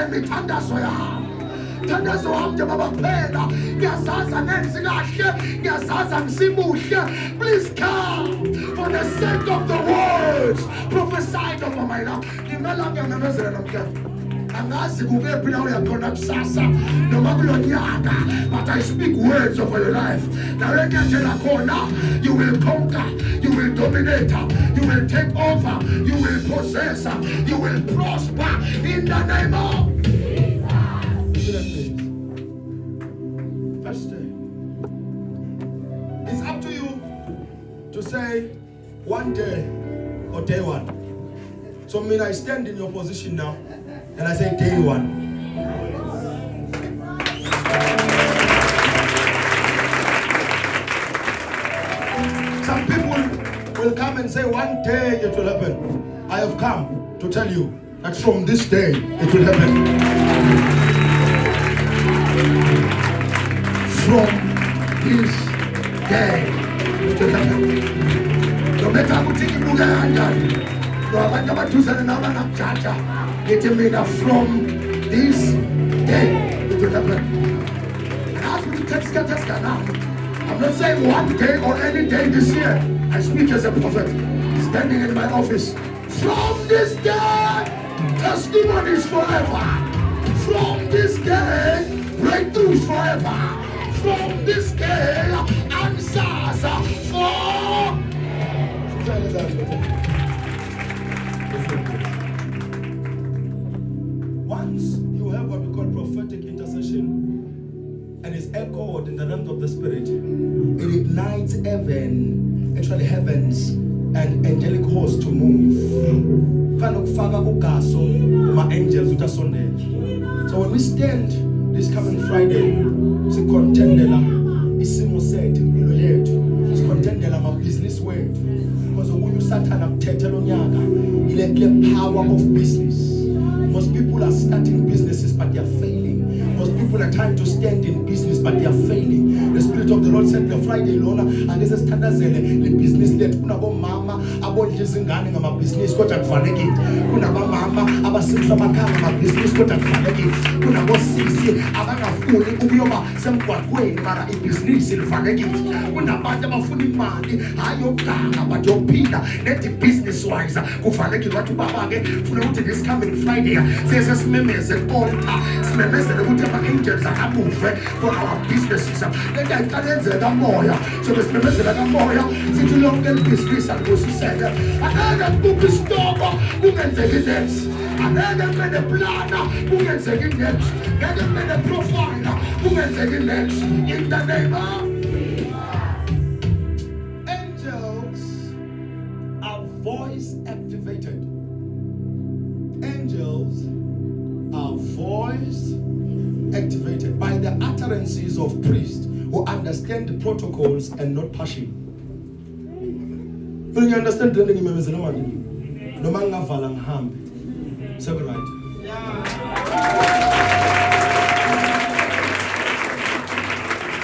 imithandazo yami. Thandazo wami nje baba kuphela. Ngiyazazi angenzi kahle, ngiyazazi angisimuhle. Please come for the sake of the words prophesied over my life. Ngimela ngiyamemezela namhlanje. Angazi kukephi la uyakhona kusasa noma kulonyaka, but I speak words over your life. La ngiyatshela khona, you will conquer, you will dominate, you will take over, you will possess, you will prosper in the name of Jesus. First day. It's up to you to say one day or day one. So I stand in your position now. And I say day one. Some people will come and say one day it will happen. I have come to tell you that from this day it will happen. From this day it will happen. No matter what you do, from this day it will happen. And ask me to text now. I'm not saying one day or any day this year. I speak as a prophet standing in my office. From this day, testimonies forever. From this day, breakthroughs forever. From this day, answers for. Once you have what we call prophetic intercession and it's echoed in the realms of the spirit, it ignites heaven, actually heavens and angelic hosts to move. So when we stand this coming Friday, it's a contendela, it's said, it's contendela my business word. Because when you Satan up the power of business. Most people are starting businesses but they are failing. Most people are trying to stand in business but they are failing. The Spirit of the Lord said the Friday Lona and this is Tandazele, the business that Kunabo Mama, about Jizingani, my business, got at Faneki, Kunaba Mama, Abasimsa Makama, my business, got at Faneki, Kunabo Sisi, Abaka Fuli, Ubioma, some Quakwe, Mara, a business in Faneki, Kunabata Funi Mani, Ayokanga, but your Peter, let the business wise, Kufaneki, what to Baba again, float this coming Friday. Says as members and altar, members and whatever angels are moved for our businesses. Let that talents and Amoya. So the members of Amoya, sit along the business and go to say, another book is over, who can say it next? Another man a planner, who can say it next? Another man a profiler, who can say it next? In the name of angels are voice activated. Angels are voice activated by the utterances of priests who understand the protocols and not passion. When you understand the name of no man valang ham. Say it right.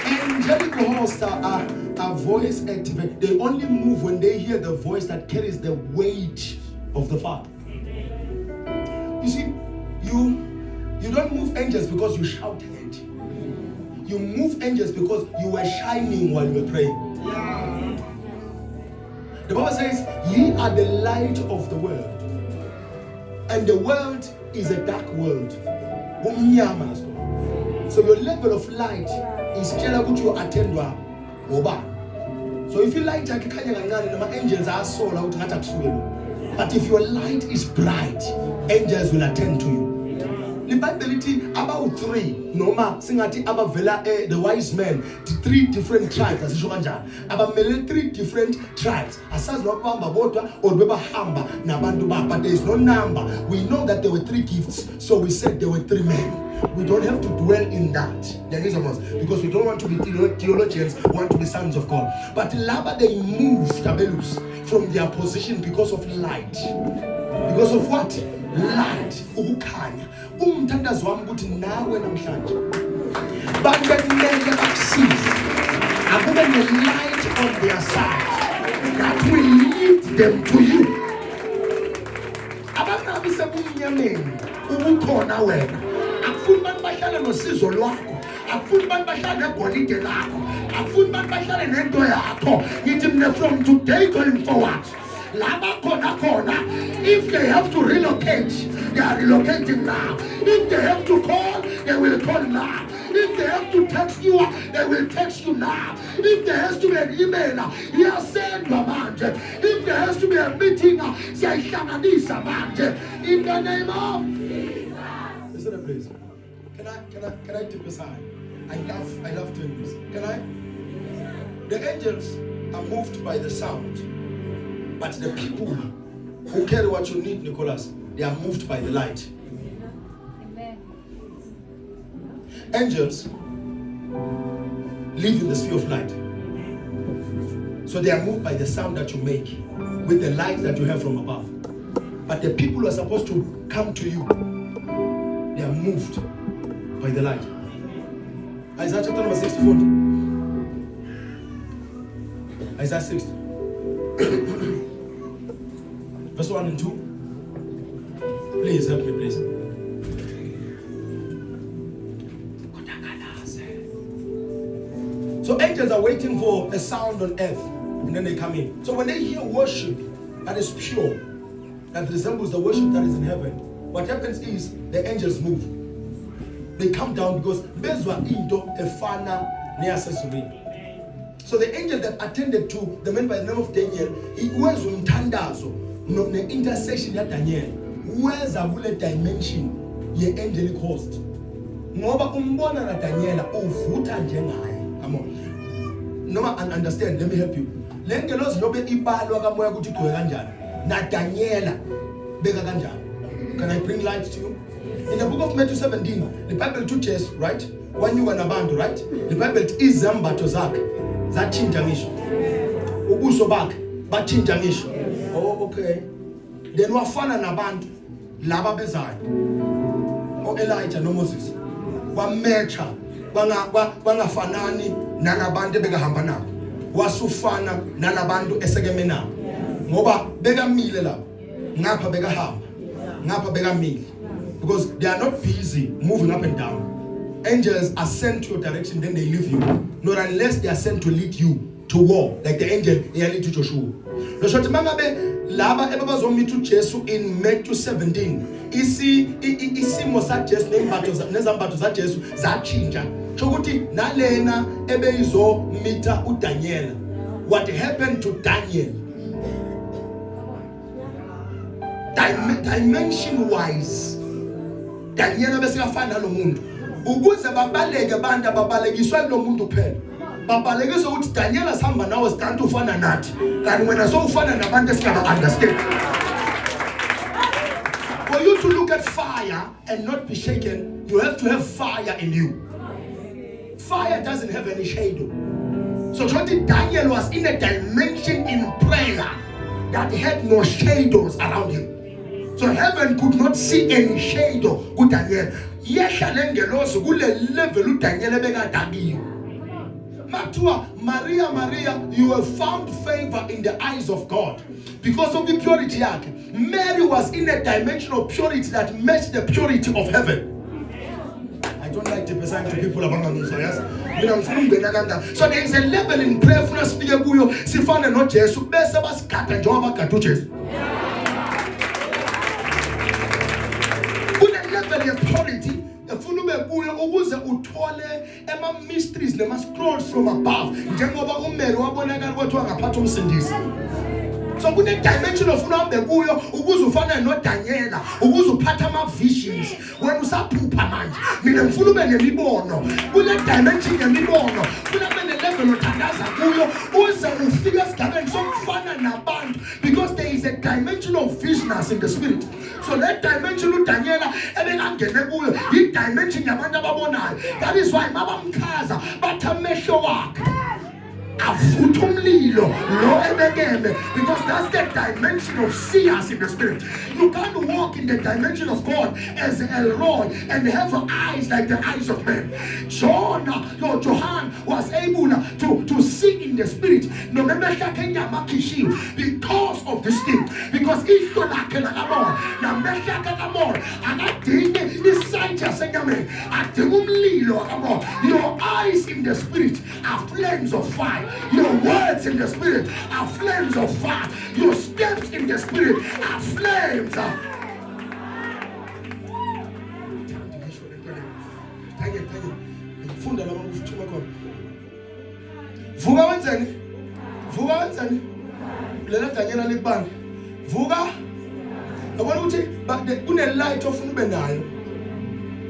Angelic hosts are voice activated. They only move when they hear the voice that carries the weight of the Father. You see, you don't move angels because you shouted. You move angels because you were shining while you were praying. The Bible says, ye are the light of the world. And the world is a dark world. So your level of light is what you attend to. So if you light angels are so loud. But if your light is bright, angels will attend to you. The Bible about three, singati abavela the wise men, the three different tribes, as about three different tribes. But there is no number. We know that there were three gifts, so we said there were three men. We don't have to dwell in that. There is almost because we don't want to be theologians, we want to be sons of God. But laba they moved Tabelus from their position because of light. Because of what? Light. Ukukanya. Umthandazo wami ukuthi nawe namhlanje bakubekumele bakusize. Akube ne-light on their side that will lead them to you. Abangabi sebumnyameni ubukhona wena akufuni abantu bahlale nosizo lwakho, akufuni abantu bahlale negolide lakho, akufuni abantu bahlale nento yakho. Ngithi mina from today going forward, laba khona, if they have to relocate, they are relocating now. If they have to call, they will call now. If they have to text you, they will text you now. If there has to be an email, you send your manje. If there has to be a meeting, siyayihlanganisa manje. In the name of Jesus. Listen up, please. Can I tip aside? I love doing this. Can I? The angels are moved by the sound, but the people who carry what you need, Nicholas, they are moved by the light. Angels live in the sphere of light. So they are moved by the sound that you make with the light that you have from above. But the people who are supposed to come to you, they are moved by the light. Isaiah chapter number 64. Isaiah 60. Verse 1 and 2. Please help me, please. So angels are waiting for a sound on earth, and then they come in. So when they hear worship that is pure, that resembles the worship that is in heaven, what happens is the angels move. They come down because bezwa into efana neasesurini. So the angel that attended to the man by the name of Daniel, he was umthandazo no ne intercession ya Daniel. Weza kule dimension ye angelic host. Ngoba umbona na Daniela uvuta njengaye. Come on. No, understand. Let me help you. Lengelos nobe ibalwa kamoya ukuthi igcwe kanjani. Na Daniela beka kanjani. Can I bring light to you? In the book of Matthew 17, the Bible teaches, right? When you were nabantu, right? The Bible izambatho zakhe zachinja ngisho. Ubuso bakhe bachinja ngisho. Oh, okay. Then wafana nabantu laba bezayo. O Elijah no Moses. Wamecha bangafanani nalabantu ebekahamba nabo, wasufana nalabantu esekeme nabo, ngoba bekamile lapho, ngapha bekahamba, ngapha bekamile, because they are not busy moving up and down. Angels are sent to your direction, then they leave you, not unless they are sent to lead you to war, like the angel lead to Joshua. Loshothi mangabe laba ebabazomeet uJesu in Matthew 17, isimo saJesu nezambatho zaJesu zachinja. Chokuthi nalena ebeyizo meeta uDaniel. What happened to Daniel? Dimension wise, Daniel abesekafana nalo muntu. Ukuze babaleke abantu ababalekiswa kulo muntu kuphela. Babalekiswa ukuthi Daniel asihamba nawe sikanti ufana nathi. Kanti wena sowufana nabantu esingaba understand. For you to look at fire and not be shaken, you have to have fire in you. Fire doesn't have any shadow. So Daniel was in a dimension in prayer that had no shadows around him. So heaven could not see any shadow with Daniel. Yesha lengeloso kule level Daniel ebekadakiyo. Matua, Maria, you have found favor in the eyes of God because of the purity yake. Mary was in a dimension of purity that matched the purity of heaven. I don't like to present to people about yes. So there is a level in prayer for us figure kuyo sifane no Jesu bese basikata njengoba bakatu Jesu. Kuna level of purity efuna kuyo ukuze uthole ema mysteries nema scrolls from above njengoba uMary wabonakala ukuthi wangaphatha umsindisi. So kune dimension of uhambe kuyo ukuze ufana no Daniela, ukuze uphatha ama visions. Wena usaphupha manje. Mina ngifuna ube nemibono. Kune dimension yemibono. Kune level othandaza kuyo uze ufike esigabeni sokufana nabantu because there is a dimension of visions in the spirit. So that dimension uDaniela ebekangene kuyo i dimension yabantu ababonayo. That is why mabamkhaza bathamehlo wakhe avutha umlilo lo ebekeme, because that's the dimension of seers in the spirit. You can't walk in the dimension of God as Elroy and have eyes like the eyes of men. Johan was able to see in the spirit because of this thing, because if you like and I Your eyes in the spirit are flames of fire. Your words in the spirit are flames of fire. Your steps in the spirit are flames of vuka wenzeni lela Daniela libani vuka yabona ukuthi kune light ofuna ube nayo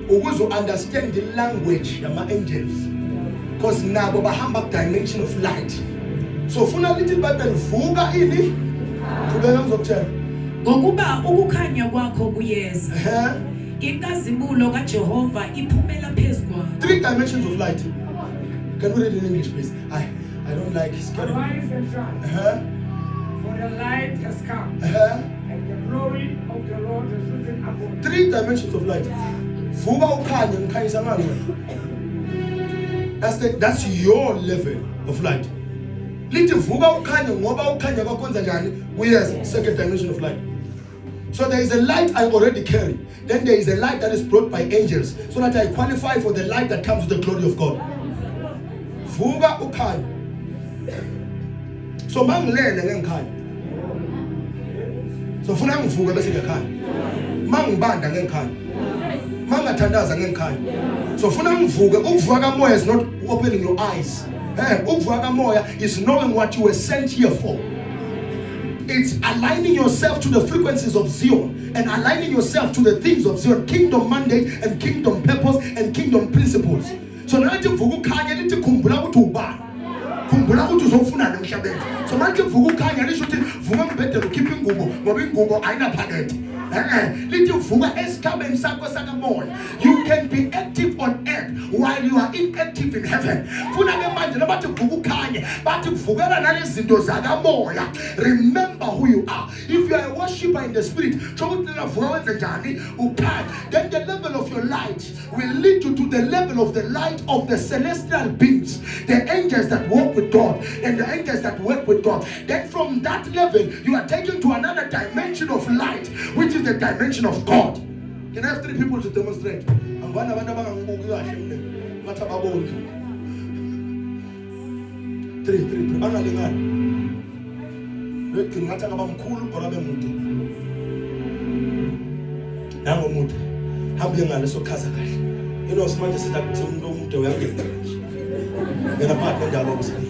ukuze understand the language yama angels because nabo bahamba ku dimension of light. So funa lithi Bible vuka ini kubeka ngizokutshela ngokuba ukukhanya kwakho kuyeza inkazimulo kaJehova iphumela phezulu. 3 dimensions of light. Can we read in English, please? I don't like scary. Arise and shine. For the light has come. And the glory of the Lord is risen upon you. 3 dimensions of light. Vuka ukhanye ngikhanyisa ngani. That's your level of light. Lithi vuka ukhanye ngoba ukhanya kwakwenza njani? Kuyeza, second dimension of light. So there is a light I already carry. Then there is a light that is brought by angels so that I qualify for the light that comes with the glory of God. Vuka ukhanya. So mangilele ngengikhanya. So funa ngivuke bese ngikhanya. Mangibanda ngengikhanya. Mangathandaza ngengikhanya. So funa ngivuke. Ukuvuka kamoya is not opening your eyes. Ukuvuka kamoya is knowing what you were sent here for. It's aligning yourself to the frequencies of Zion and aligning yourself to the things of Zion, kingdom mandate and kingdom purpose and kingdom principles. So nathi vuka ukhanya lithi khumbula ukuthi ubani. Khumbula ukuthi uzofuna emhlabeni. So manje vuka ukhanya lisho ukuthi vuka ngibhedela ukhipha ingubo ngoba ingubo ayina phakethe. Lithi vuka esigabeni sakho sakamoya. You can be active on earth while you are inactive in heaven. Funa ke manje nabathi vuka ukhanye bathi kuvukela nalezi zinto zakamoya. Remember who you are. If you are a worshiper in the spirit, then the level of your light will lead you to the level of the light of the celestial beings, the angels that walk with God and the angels that work with God. Then from that level, you are taken to another dimension of light, which is the dimension of God. Can I have 3 people to demonstrate? I'm going to bethi ngathi abamkhulu orabe mude nango mude hambe ngaleso khaza kahle simanje sithi akuthi umuntu omude uyangena ngena phakathi endaba kusiphi.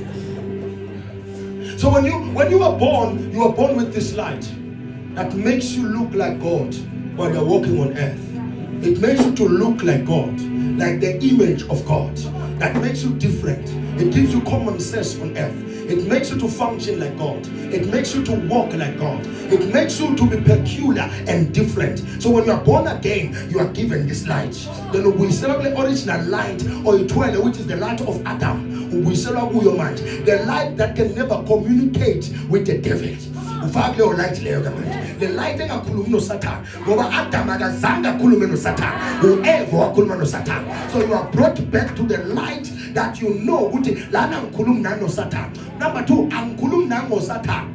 So when you are born with this light that makes you look like God while you're walking on earth. It makes you to look like God, like the image of God. That makes you different. It gives you common sense on earth. It makes you to function like God. It makes you to walk like God. It makes you to be peculiar and different. So when you are born again, you are given this light. Then we say the original light or eternal, which is the light of Adam. We say the light that can never communicate with the devil. The light engakhulumi no Satan ngoba Adam akazange akhulume no Satan, whoever wakhuluma no Satan. So you are brought back to the light that you know ukuthi lana ngikhulumi nano Satan. Number 2, angikhulumi nango Satan.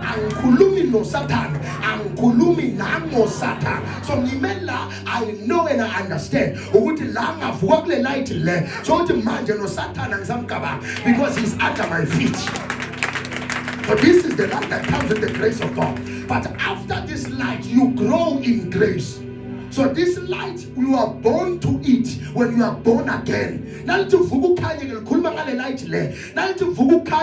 Angikhulumi no Satan, angikhulumi nango Satan. So ngimela I know and I understand ukuthi la ngavuka kule light le so ukuthi manje no Satan angisamgabanga because he's under my feet. So this is the light that comes with the grace of God. But after this light, you grow in grace. So this light, you are born to it when you are born again. Now to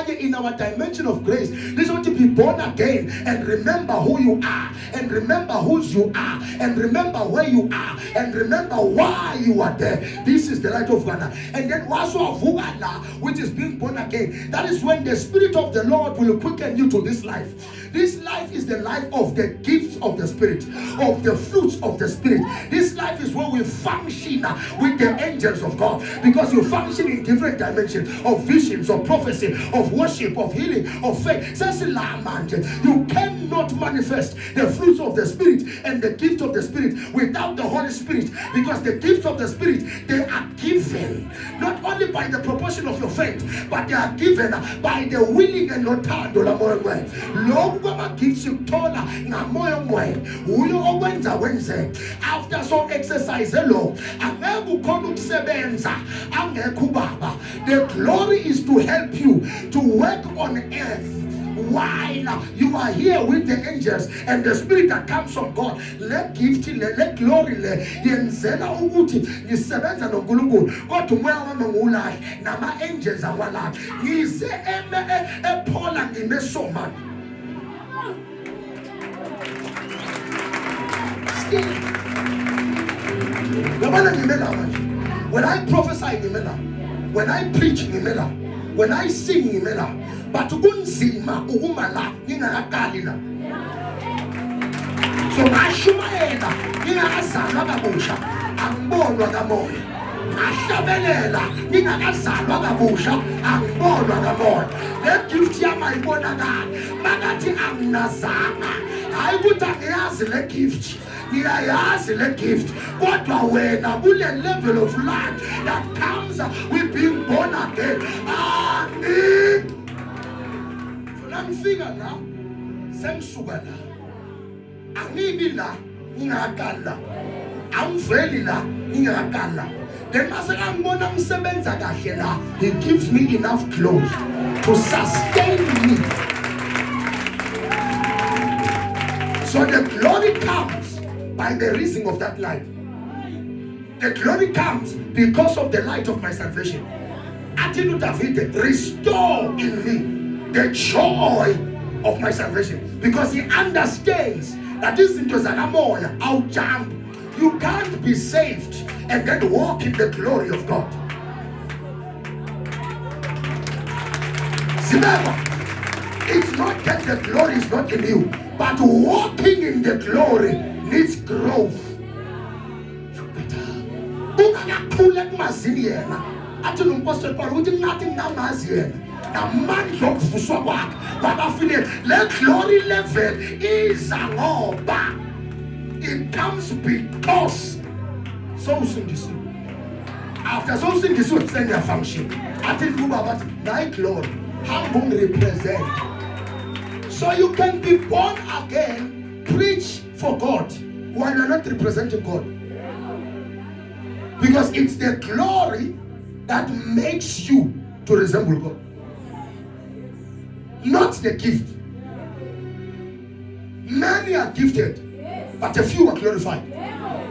in our dimension of grace, this is to be born again and remember who you are, and remember whose you are, and remember where you are, and remember why you are there. This is the light of God. And then which is being born again. That is when the Spirit of the Lord will quicken you to this life. This life is the life of the gifts of the Spirit, of the fruits of the Spirit. This life is where we function with the angels of God, because you function in different dimensions of visions, of prophecy, of worship, of healing, of faith. You cannot manifest the fruits of the Spirit and the gift of the Spirit without the Holy Spirit, because the gifts of the Spirit, they are given not only by the proportion of your faith, but they are given by the willing and not kwama-gifts ukuthola ngamoya omoya uyo okwenza kwenzeke. After so exercise lo angeke ukhona ukusebenza angekho ubaba. The glory is to help you to work on earth while you are here with the angels and the spirit that comes from God. Let gift, let glory, yenzela ukuthi ngisebenza noNkulunkulu kodwa umoya wami ngulahle nama angels awalahle. Ngize ePola ngimesoma. Yabona ngimela manje. When I prophesy ngimela. When I preach ngimela. When I sing ngimela. But kunzima ukumala ngingakaqali la. So ngashumayela ngingakazalwa kabusha angibonwa kamoya. Ngahlabelela ngingakazalwa kabusha angibonwa kamoya. Le gift yami ayibonakala makathi anginazanga. Hayi ukuthi angiyazi le gift. Ngiyayazi le gift kodwa wena kule level of life that comes with being born again. Ngifika la sengisuka la angibi la ngingakala angiveli la ngingakala then mase ngibona umsebenza kahle la he gives me enough clothes to sustain me. So the glory comes by the reason of that light. The glory comes because of the light of my salvation. Atilu David, restore in me the joy of my salvation, because he understands that this is Zamoya, I'll jump. You can't be saved and then walk in the glory of God. Remember, it's not that the glory is not in you, but walking in the glory needs growth. Let glory level is ngoba it comes because so soon after so soon this will send your function until you about thy glory humble represent. So you can be born again, preach for God while you're not representing God, because it's the glory that makes you to resemble God, not the gift. Many are gifted, but a few are glorified.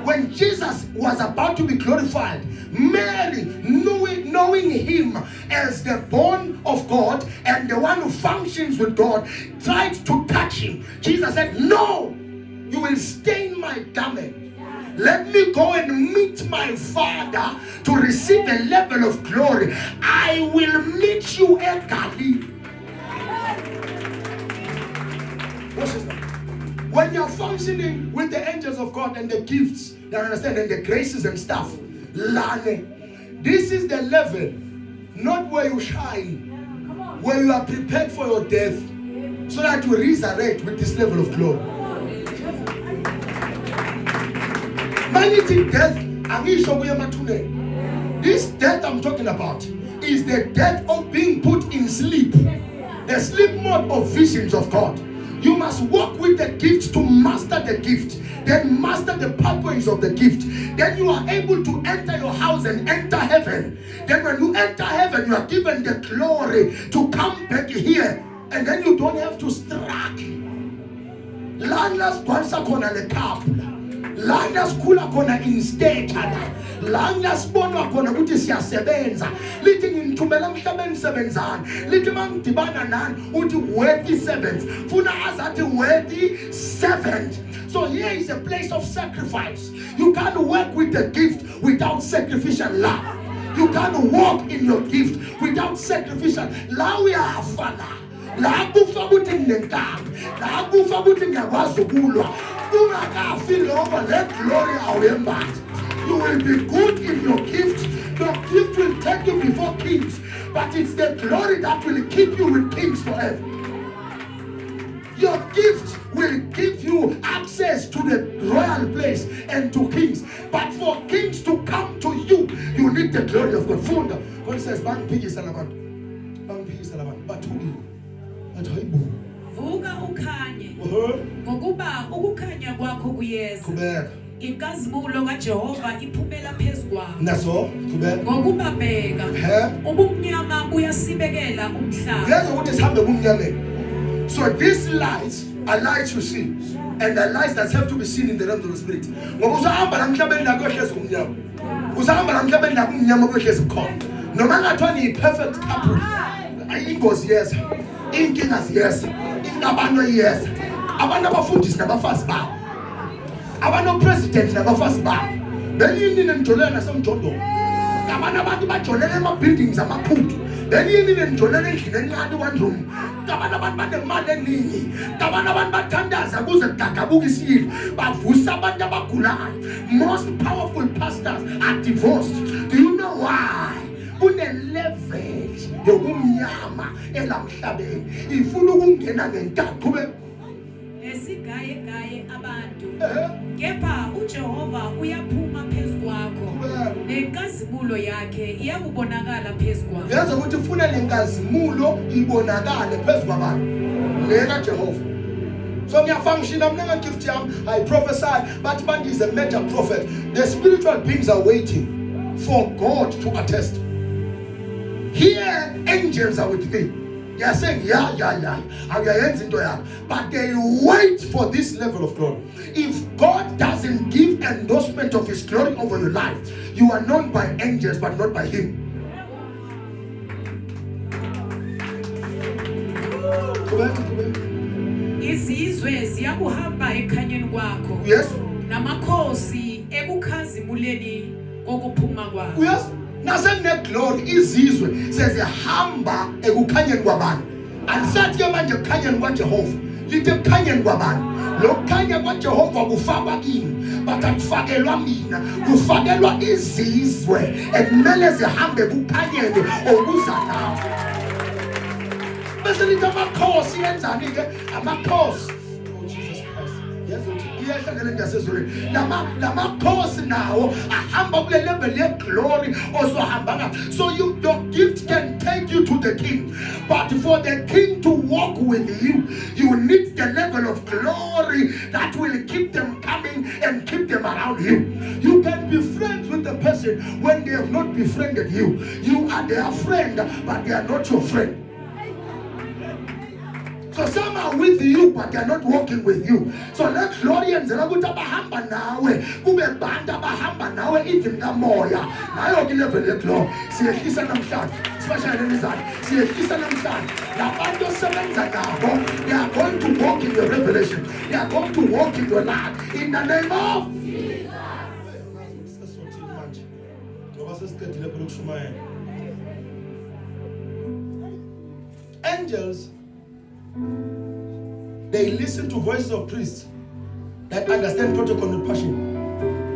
When Jesus was about to be glorified, Mary, knowing him as the born of God and the one who functions with God, tried to touch him. Jesus said, "No, you will stain my garment. Let me go and meet my Father to receive a level of glory. I will meet you at Galilee." What's this? When you're functioning with the angels of God and the gifts, you understand, and the graces and stuff, this is the level, not where you shine, where you are prepared for your death, so that you resurrect with this level of glory. This death I'm talking about is the death of being put in sleep, the sleep mode of visions of God. You must walk with the gift to master the gift, then master the pathways of the gift. Then you are able to enter your house and enter heaven. Then when you enter heaven, you are given the glory to come back here, and then you don't have to struggle. Lanlas kwanza kona le kapula. Lanlas kula kona instead. Lanlas bonwa kona kuti siyasebenza. Lithi ngithumela emhlabeni sebenzana. Lithi mangidibana nani uthi worthy servants. Funa azathi worthy servant. So here is a place of sacrifice. You can't work with the gift without sacrificial love. You can't walk in your gift without sacrificial. La uyafana. La kufa ukuthi nginenkani. La kufa ukuthi ngiyakwazi ukulwa. Ungakafili over let glory awuyembathi. You will be good in your gift. Your gift will take you before kings, but it's the glory that will keep you with kings forever. Your gift will give you access to the royal place and to kings. But for kings to come to you, you need the glory of God. Funda. God says, "Bang pigi salaman, bang pigi salaman, but who? But who? Vuka ukhanye ngokuba ukukhanya kwakho kuyeza Qhubeka. inkazimulo kaJehova iphumela phezukwakho Naso, qhubeka. ngokuba bheka ubumnyama buyasibekela umhlaba Yazi ukuthi sihambe kumnyameni. So these lights are lights you see, and the lights that have to be seen in the realms of the spirit. Ngoba usahamba la emhlabeni la kuyohlezi kumnyama. Usahamba la emhlabeni la kumnyama kuyohlezi khona. Noma ngathiwa ni perfect couple. Ingozi yeza. Inkinga ziyeza. Ingabano yeza. Abantu abafundisi nabafazi babo. Abantu president nabafazi babo. Belini nenijolena nasemjondolo. Abantu bajolele ama-buildings amaphuthu. Belini nenijolele endlini encane one room. Abantu banemali eningi. Abantu bathandaza kuze kudagabuka isilo. Bavusa abantu abagulayo. Most powerful pastors are divorced. Do you know why? Kune-level yokumnyama elamhlabeni. Ifuna ukungena ngentathu be. esigaye abantu kepha uJehova uyaphuma phezukwakho nenkazimulo yakhe iyakubonakala phezukwakho Yazi ukuthi ufuna lenkazimulo ibonakale phezukwabantu leka Jehova. So ngiyafunction amnanga gift yami I prophesy but man is a major prophet. The spiritual beings are waiting for God to attest. Here angels are with me. They are saying, yeah. But they wait for this level of glory. If God doesn't give endorsement of His glory over your life, you are known by angels but not by Him. izizwe ziyakuhamba ekhanyeni kwakho Yes. namakhosi ekukhazimuleni kokuphuma kwakho Yes. Nasene glory izizwe sezihamba ekukhanyeni kwabantu. Andisathi ke manje ekukhanyeni kwaJehova. Lithi ekukhanyeni kwabantu. Lokukhanya kwaJehova kufakwa kimi, but akufakelwa mina. Kufakelwa izizwe ekumele zihambe kukhanyeni okuza nawo. Bese lithi amakhosi yenzani ke? Amakhosi. Oh Jesus Christ. Yes, iyahlangana ngasezulwini. Lamakhosi nawo ahamba kule level ye glory ozohamba ngayo. So your gift can take you to the king. But for the king to walk with you, you need the level of glory that will keep them coming and keep them around you. You can be friends with the person when they have not befriended you. You are their friend, but they are not your friend. So some are with you, but they are not walking with you. So let glory and zelaguta bahamba nawe. Kube banda bahamba nawe even kamoya. Nayo ke level ye glory. Siyehlisa namhlanje. Especially in Israel. Siyehlisa namhlanje. Labantu sebenza nabo. They are going to walk in your revelation. They are going to walk in your life. In the name of Jesus. Angels, they listen to voices of priests that understand protocol with passion.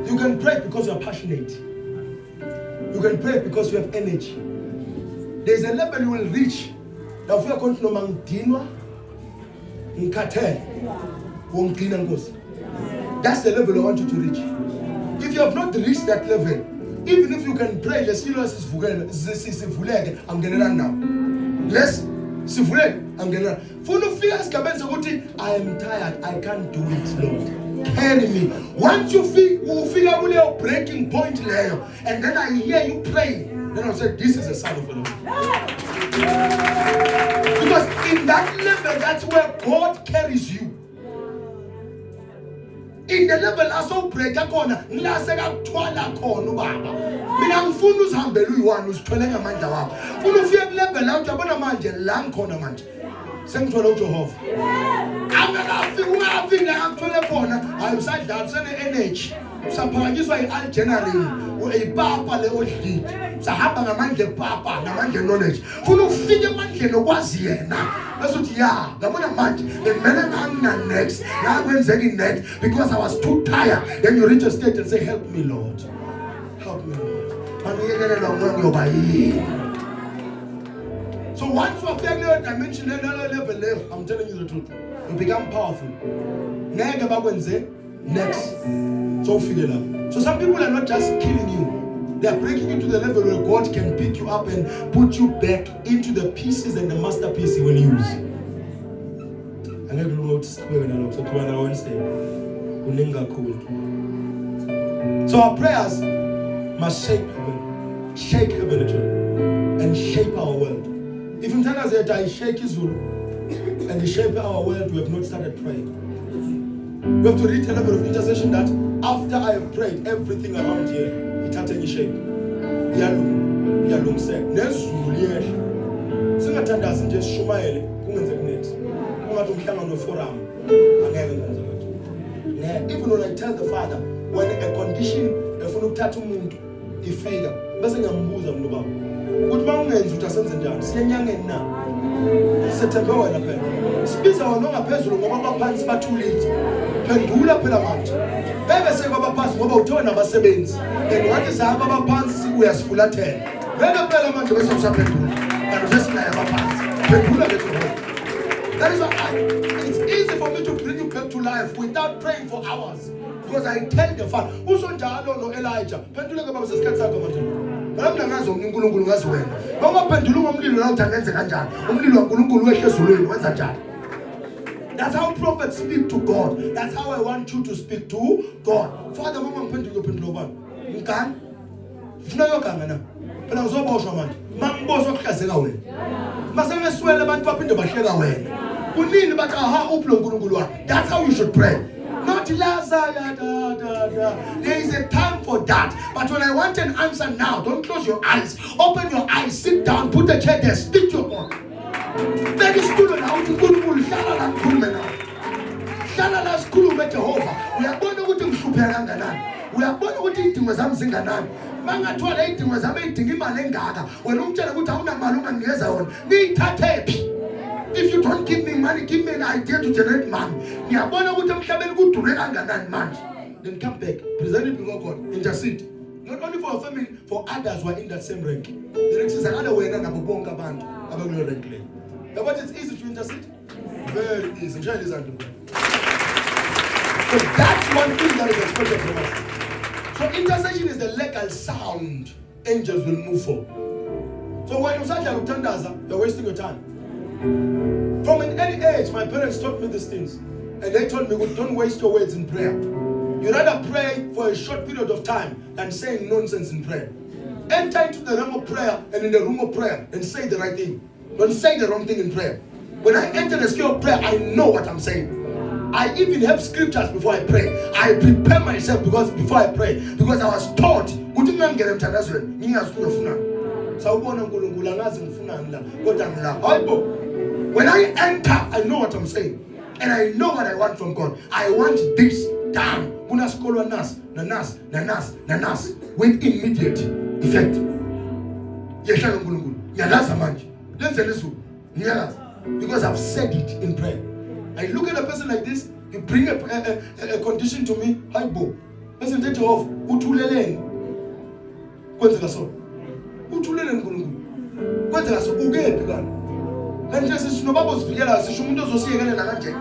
You can pray because you are passionate. You can pray because you have energy. There is a level you will reach. Now if you are going to know that's the level I want you to reach. If you have not reached that level, even if you can pray, let's see, I'm getting it now. Let's see, I'm getting it. For no fear, I am tired. I can't do it, Lord. Carry me. Once you feel a breaking point there, and then I hear you pray, then I'll say, this is a sign of the Lord. Because in that level, that's where God carries you. In the level aso breaka khona ngilaseka kuthwala khona ubaba mina ngifuna uzihambele uyi1 uzithwele ngamandla wakho ufuna ufike ku level la uyabona manje la ngikhona manje sengithola uJehova angakafiki ungafika ngakuthola khona hayi usadlala usene energy usaphakanyiswa ialgenaring uyipapa le odlidi sahamba ngamandla epapa namandla knowledge ufuna ufike emandleni okwazi yena bese uthi ya ngabona manje ngimele ngana next la kwenzeki next because I was too tired. Then you reach a state and say, help me Lord, help me Lord. So once you are feeling a dimension level, I'm telling you the truth, you become powerful. Next, so figure it out. So some people are not just killing you. They are breaking you to the level where God can pick you up and put you back into the pieces and the masterpiece He will use. angeke kulunga ukuthi siqhubeke nalokho sokuba na Wednesday kuningi kakhulu. So our prayers must shape heaven literally, and shape our world. If in Tanzania that I shake Izulu and shape our world, we have not started praying. We have to reach a level of intercession that after I have prayed, everything around here, it has taken shape. Yalungise nezulu liyehla. Singathandazi nje sishumayele kungenzeki next. Kungathi umhlangano forum angeke ngenzeke. Even when I tell the father when a condition efuna ukuthatha umuntu ifika bese ngiyambuza umuntu baba ukuthi mawungenza ukuthi asenze njani siyenyangeni na sethembe wena phela sibiza wona ongaphezulu ngoba abaphansi bathulile phendula phela manje bebe sekwabaphansi ngoba uthola nabasebenzi and wathi sahamba abaphansi uyasifulathela bebe phela manje bese usaphendula kanti bese naye abaphansi phendula lethu. That is why it's easy for me to bring you back to life without praying for hours. Because I tell the Father, usonjalo no Elijah, pendula ke baba sesikhathi sakho manje. Nami ngazi uNkulunkulu ngazi wena. Ngoba pendula ngomlilo la uthangenze kanjani? Umlilo kaNkulunkulu wehle ezulwini wenza njani? That's how prophets speak to God. That's how I want you to speak to God. Father, mama ngiphendule uphendula ubani? Ngani? Funa yoganga na. Phela uzoboshwa manje. Mangibozwa ukuhlazeka wena. Mase ngeswele abantu baphinde bahleka wena. Kunini bathi aha uplo uNkulunkulu wakho. That's how you should pray. Not Lazarus, There is a time for that. But when I want an answer now, don't close your eyes. Open your eyes, sit down, put the chair there, speak to your God. That is cool now. Shalala skulume Jehovah. Uyabona ukuthi ngihlupheka kangakanani. Uyabona ukuthi idingo zami zinganani. Mangathola idingo zami idinga imali engaka. Wena umtshela ukuthi awunamali unganginikeza yona. Niyithathephi? If you don't give me money, give me an idea to generate money. Ngiyabona ukuthi emhlabeni kudure kangakanani manje. Then come back, present it before God, intercede. Not only for your family, for others who are in that same rank. The next is another way nabo bonke abantu abakulo rank leyo. But it's easy to intercede. Very easy. So that's one thing that is expected from us. So intercession is the legal sound angels will move for. So when you say you're wasting your time. From an early age, my parents taught me these things. And they told me, don't waste your words in prayer. You rather pray for a short period of time than saying nonsense in prayer. Enter into the realm of prayer and in the room of prayer and say the right thing. Don't say the wrong thing in prayer. When I enter the sphere of prayer, I know what I'm saying. I even have scriptures before I pray. I prepare myself before I pray. Because I was taught, when I enter, I know what I'm saying. And I know what I want from God. I want this done. With immediate effect. Because I've said it in prayer. I look at a person like this, you bring a condition to me, hi bo. Person take off, utuleleng. Kwenzeka so. Utuleleng nkulunkulu. Kwenzeka so ugepi kana. Kanti sinobaba sivikela sisho umuntu ozosiyekela kanje.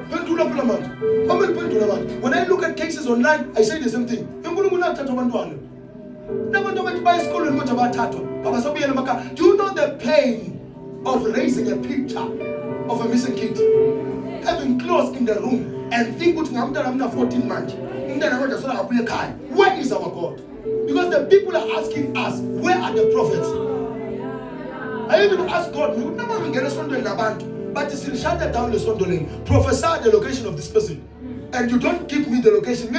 Pendula phela manje. Phambili pendula manje. When I look at cases online, I say the same thing. Unkulunkulu athatha abantwana. Nabantu abathi baya esikolweni kodwa bathathwa. Abasobuyela emakhaya. Do you know the pain of raising a picture of a missing kid? Having clothes in the room and think ukuthi ngamntana mina 14 manje. Umntana kodwa sola abuye ekhaya. Where is our God? Because the people are asking us, where are the prophets? I even ask God, but it's shut down the sondolin. Prophesy the location of this person. And you don't give me the location.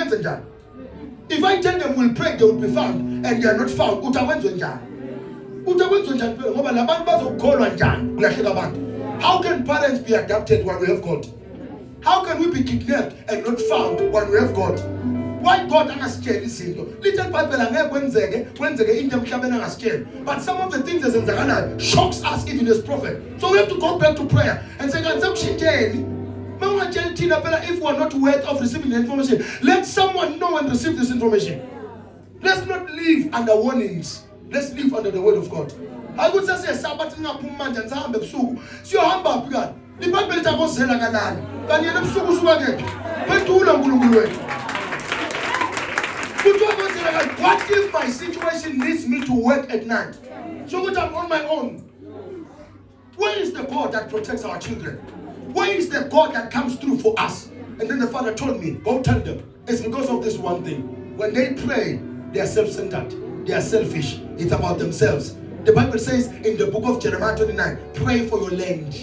If I tell them we'll pray, they will be found, and they are not found. How can parents be adopted when we have God? How can we be kidnapped and not found when we have God? Why God angascare this thing? Little people are but some of the things that shocks us even as prophet. So we have to go back to prayer and say, if we are not worthy of receiving the information, let someone know and receive this information. Let's not live under warnings. Let's live under the word of God. I would say Sabbath in a Puman and Zambia Su. So Hamba Pugan. The Bible tells us that can you have Suku? What if my situation needs me to work at night? So what I'm on my own? Where is the God that protects our children? Where is the God that comes through for us? And then the Father told me, go tell them. It's because of this one thing. When they pray, they are self-centered. They are selfish. It's about themselves. The Bible says in the book of Jeremiah 29, pray for your land.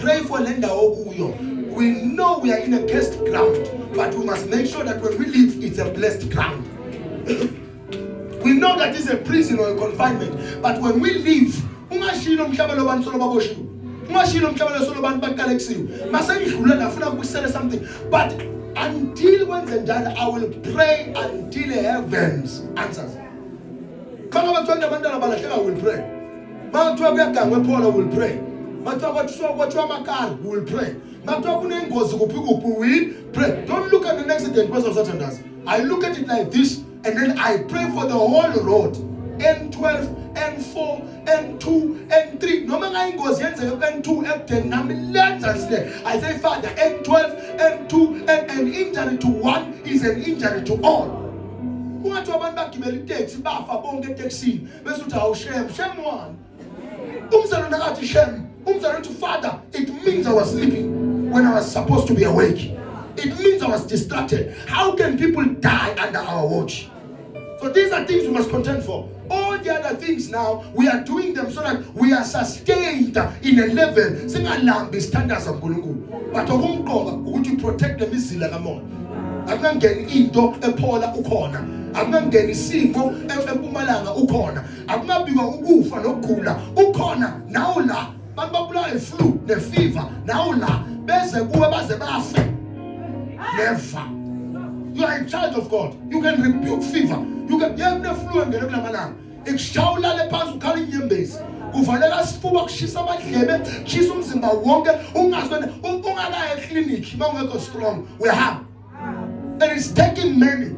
Pray for land. We know we are in a cursed ground, but we must make sure that when we live, it's a blessed ground. We know that it's a prison or a confinement, but when we live, something. But until when the done, I will pray until heavens answers. I will pray. I will pray. We will pray. Pray. Don't look at the next thing Pastor Satan does. I look at it like this, and then I pray for the whole road. N12, N4, N2, N3. No matter goes N2, N10. I say, Father, N12, N2, and an injury to one is an injury to all. What about that? Takes Bafa Bonga taxi. Shem one. To Father, it means I was sleeping when I was supposed to be awake. It means I was distracted. How can people die under our watch? So these are things we must contend for. All the other things now, we are doing them so that we are sustained in a level. Sing alarm the standards of Gulungu. But would you protect the missile among? I'm not getting into a polar ukona. I'm not getting single a Pumalanga ukona. I'm not being a goof and okula. Ukona, now la. Bambabula flu, the fever, now la. Bese Buabaze Bafe. Never. You are in charge of God. You can rebuke fever. You can get the flu and the regular man. If Shaula le Pazu carrying him base. Ufanela sifuba kushisa amadlebe, chisa umzimba wonke, ungazibona ungala clinic, mawungekho strong. We have. And it's taking many.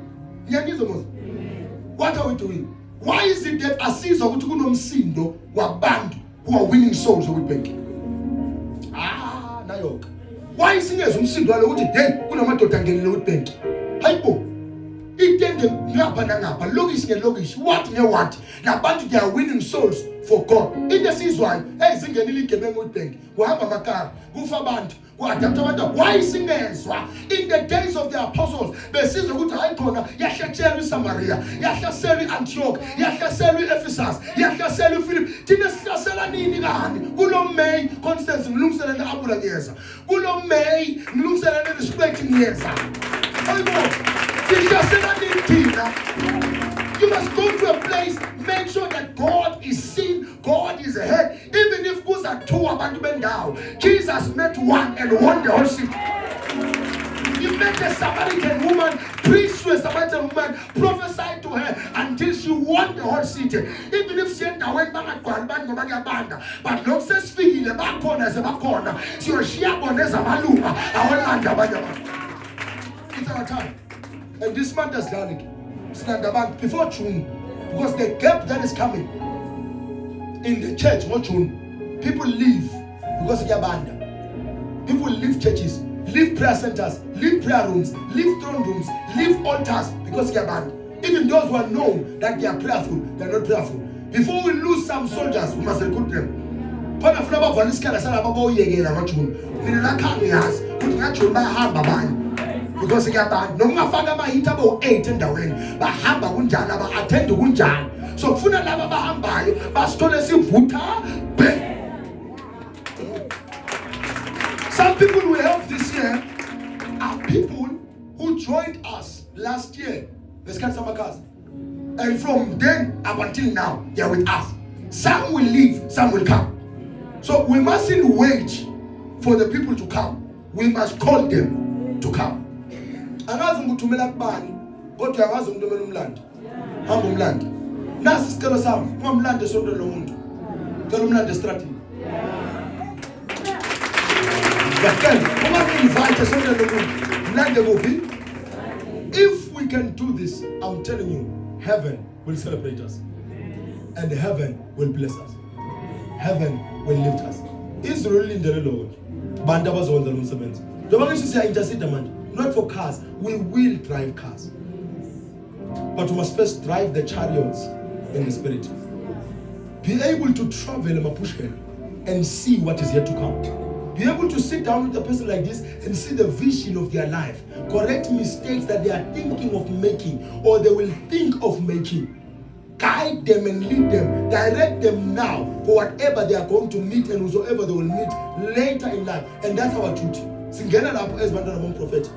What are we doing? Why is it that Asiza kunomsindo wabantu who are winning souls with bank? Nayok. Why is it umsindo walo ukuthi hey kunamadoda ngenile with bank? Hayibo. Itende ngapha nangapha lokish ngelokish what what nabantu they are winning souls for God. In the season hey zingenile igebengu with bank. Kuhamba amakara, kufa abantu. Why singezwa in the days of the apostles besizwe ukuthi hayikhona yahlasela iSamaria, yahlasela iAntioch, yahlasela iEphesus, yahlasela iPhilippi. Thina sihlasela nini kani? Kulo May Constance ngilungisela neAbula ngiyeza. Kulo May ngilungisela neRespect ngiyeza. Hayibo. Sihlasela nini thina? You must go to a place, make sure that God is seen, God is ahead. Even if goes at two abantu bendawo, Jesus met one and won the whole city. He met a Samaritan woman, preached to a Samaritan woman, prophesied to her until she won the whole city. Even if she went back at Banda, but no says figure back corner as a back corner. So she as a maluma. It's our time. And this man does garlic. Before June, because the gap that is coming in the church, not June, people leave because of Yabanda. People leave churches, leave prayer centers, leave prayer rooms, leave throne rooms, leave altars because of Yabanda. Even those who are known that they are prayerful, they are not prayerful. Before we lose some soldiers, we must recruit them. Because no mafaka mahita bo 8 endaweni bahamba kunjani ba attend kunjani so kufuna laba bahambayo basithole sivutha be. Some people we have this year are people who joined us last year. Let's get some cars. And from then up until now they are with us. Some will leave, some will come. So we mustn't wait for the people to come. We must call them to come. Angazi ngikuthumela kubani kodwa angazi umntomela umlando hamba umlando nasi isicelo sami ungumlando esonto lomuntu cela umlando estratini if we can do this, I'm telling you, heaven will celebrate us and heaven will bless us, heaven will lift us. Israel in the Lord banda bazokwenza lo msebenzi njengoba ngisho siya intercede manje. Not for cars. We will drive cars. But we must first drive the chariots in the spirit. Be able to travel and see what is yet to come. Be able to sit down with a person like this and see the vision of their life. Correct mistakes that they are thinking of making or they will think of making. Guide them and lead them. Direct them now for whatever they are going to meet and whosoever they will meet later in life. And that's our duty. Singena lapho ezibantwana bomprofeti.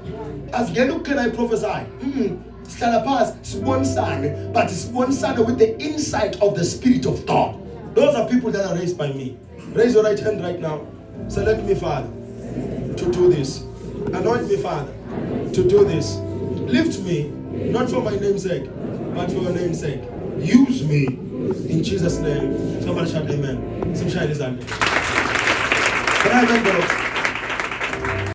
Asingena can I prophesy? Sihlala phansi sibonisane, but sibonisane with the insight of the Spirit of God. Those are people that are raised by me. Raise your right hand right now. Select me, Father, to do this. Anoint me, Father, to do this. Lift me, not for my name's sake, but for your name's sake. Use me in Jesus' name. Somebody shout amen. Some shine is on. Can I have that?